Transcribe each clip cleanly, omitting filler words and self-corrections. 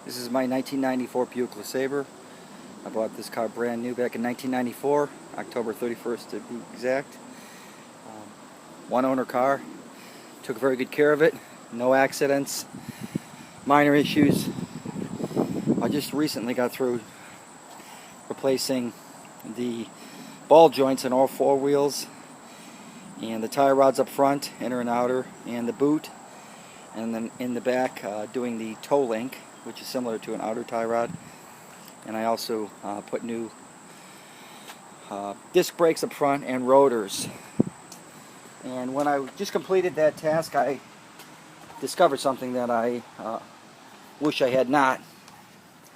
This is my 1994 Buick LeSabre. I bought this car brand new back in 1994, October 31st to be exact. One owner car. Took very good care of it. No accidents, minor issues. I just recently got through replacing the ball joints in all four wheels and the tie rods up front, inner and outer, and the boot. And then in the back doing the toe link, which is similar to an outer tie rod. And I also put new disc brakes up front and rotors. And when I just completed that task, I discovered something that I wish I had not.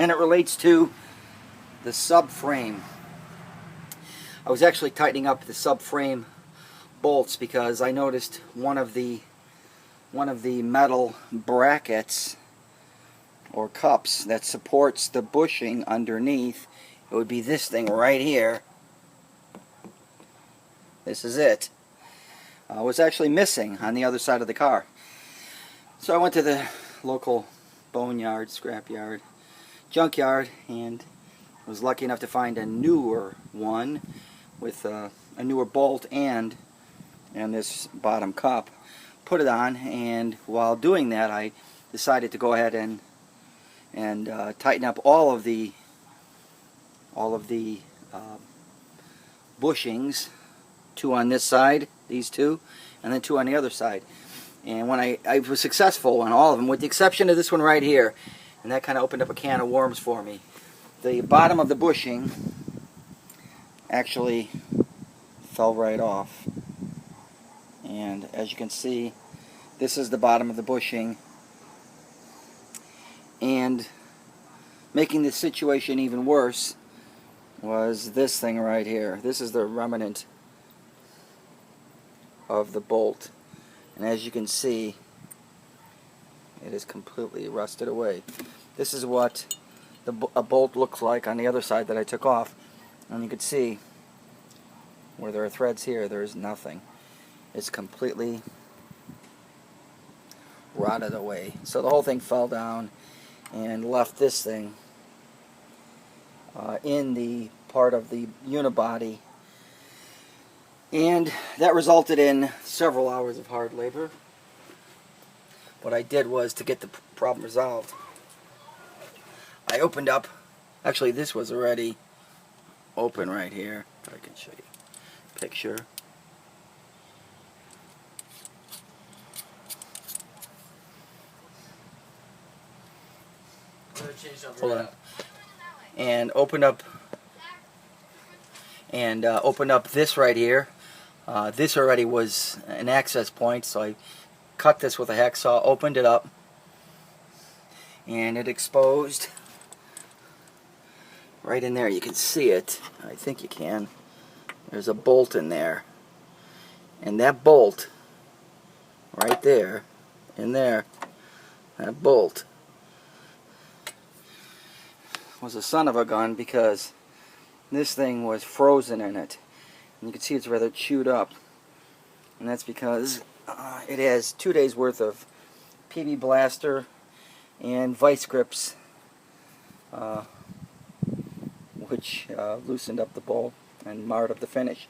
And it relates to the subframe. I was actually tightening up the subframe bolts because I noticed one of the metal brackets or cups that supports the bushing underneath. It would be this thing right here. This is it. Was actually missing on the other side of the car. So I went to the local boneyard, scrapyard, junkyard, and was lucky enough to find a newer one with a newer bolt and this bottom cup. Put it on, and while doing that, I decided to go ahead and tighten up all of the bushings. Two on this side, these two, and then two on the other side. And when I was successful on all of them, with the exception of this one right here, and that kind of opened up a can of worms for me. The bottom of the bushing actually fell right off. And as you can see, this is the bottom of the bushing. And making the situation even worse was this thing right here. This is the remnant of the bolt. And as you can see, it is completely rusted away. This is what a bolt looks like on the other side that I took off. And you can see where there are threads here, there's nothing. It's completely rotted away. So the whole thing fell down and left this thing in the part of the unibody. And that resulted in several hours of hard labor. What I did was, to get the problem resolved, I opened up, actually this was already open right here. I can show you a picture. Hold on. And opened up this right here. This already was an access point, so I cut this with a hacksaw, opened it up, and it exposed right in there. You can see it. I think you can. There's a bolt in there. And that bolt right there, in there, that bolt was a son of a gun, because this thing was frozen in it. And you can see it's rather chewed up. And that's because it has 2 days worth of PB Blaster and vice grips, which loosened up the bolt and marred up the finish.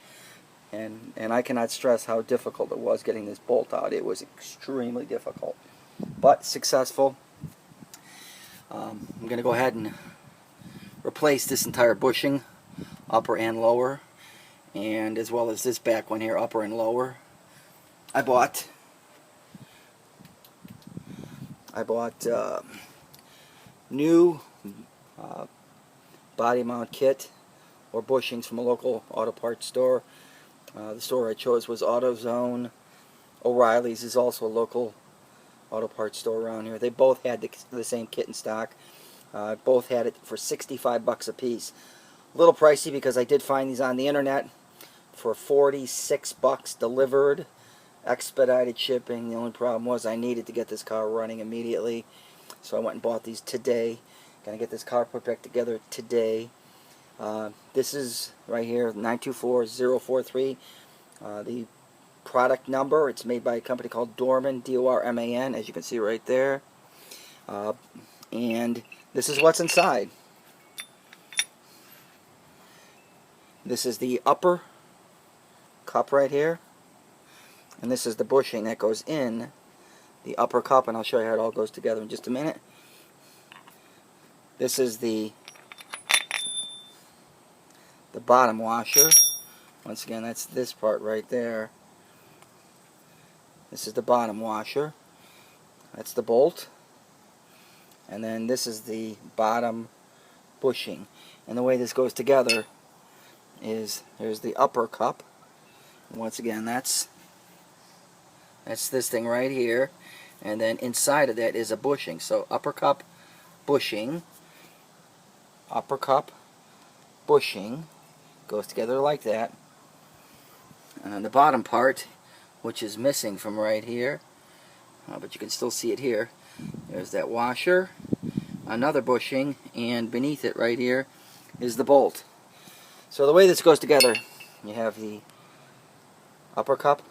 And I cannot stress how difficult it was getting this bolt out. It was extremely difficult, but successful. I'm going to go ahead and replace this entire bushing, upper and lower, and as well as this back one here, upper and lower. I bought new body mount kit or bushings from a local auto parts store. The store I chose was AutoZone. O'Reilly's is also a local auto parts store around here. They both had the same kit in stock. Both had it for 65 bucks a piece. A little pricey because I did find these on the internet for 46 bucks delivered, expedited shipping. The only problem was I needed to get this car running immediately, so I went and bought these today. Gonna get this car put back together today. This is right here, 924043. The product number, it's made by a company called Dorman, D-O-R-M-A-N, as you can see right there. And This is what's inside. This is the upper cup right here, and this is the bushing that goes in the upper cup, and I'll show you how it all goes together in just a minute. This is the bottom washer. Once again, that's this part right there. This is the bottom washer. That's the bolt. And then this is the bottom bushing. And the way this goes together is there's the upper cup. And once again, that's this thing right here. And then inside of that is a bushing. So upper cup, bushing, upper cup, bushing, goes together like that. And then the bottom part, which is missing from right here, but you can still see it here, there's that washer, another bushing, and beneath it right here is the bolt. So the way this goes together, you have the upper cup,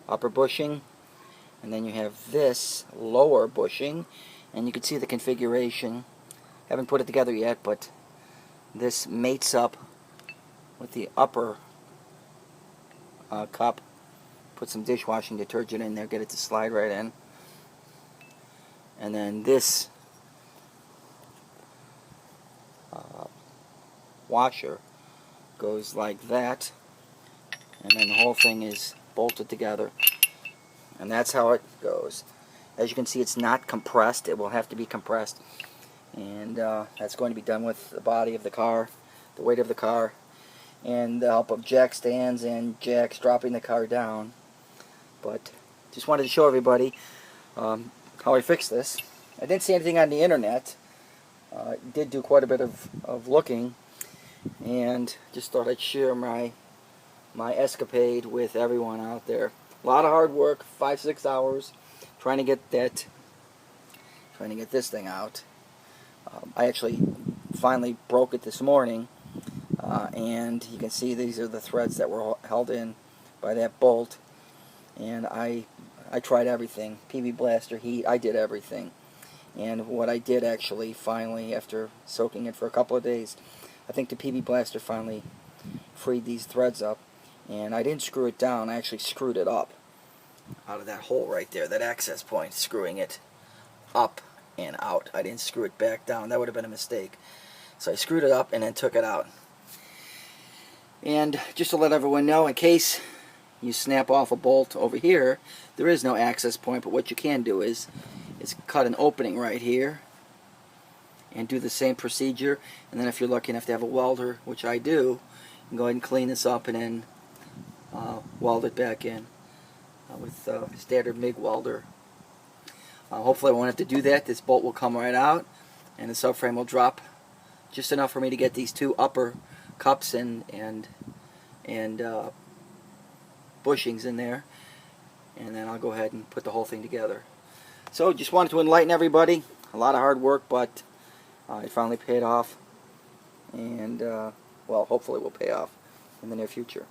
upper bushing, and then you have this lower bushing, and you can see the configuration. Haven't put it together yet, but this mates up with the upper cup. Put some dishwashing detergent in there, get it to slide right in. And then this washer goes like that, and then the whole thing is bolted together, and that's how it goes. As you can see, it's not compressed. It will have to be compressed, and that's going to be done with the body of the car, the weight of the car, and the help of jack stands and jacks dropping the car down. But just wanted to show everybody how I fixed this. I didn't see anything on the internet. I did do quite a bit of looking, and just thought I'd share my escapade with everyone out there. A lot of hard work, 5-6 hours, trying to get this thing out. I actually finally broke it this morning, and you can see these are the threads that were held in by that bolt. And I tried everything, PB blaster, heat, I did everything. And what I did actually finally, after soaking it for a couple of days, I think the PB blaster finally freed these threads up. And I didn't screw it down, I actually screwed it up out of that hole right there, that access point, screwing it up and out. I didn't screw it back down. That would have been a mistake. So I screwed it up and then took it out. And just to let everyone know, in case you snap off a bolt over here, there is no access point, but what you can do is cut an opening right here and do the same procedure. And then if you're lucky enough to have a welder, which I do, you can go ahead and clean this up and then weld it back in with standard MIG welder. Hopefully I won't have to do that. This bolt will come right out, and the subframe will drop just enough for me to get these two upper cups and bushings in there, and then I'll go ahead and put the whole thing together. So just wanted to enlighten everybody. A lot of hard work, but it finally paid off, and well, hopefully it will pay off in the near future.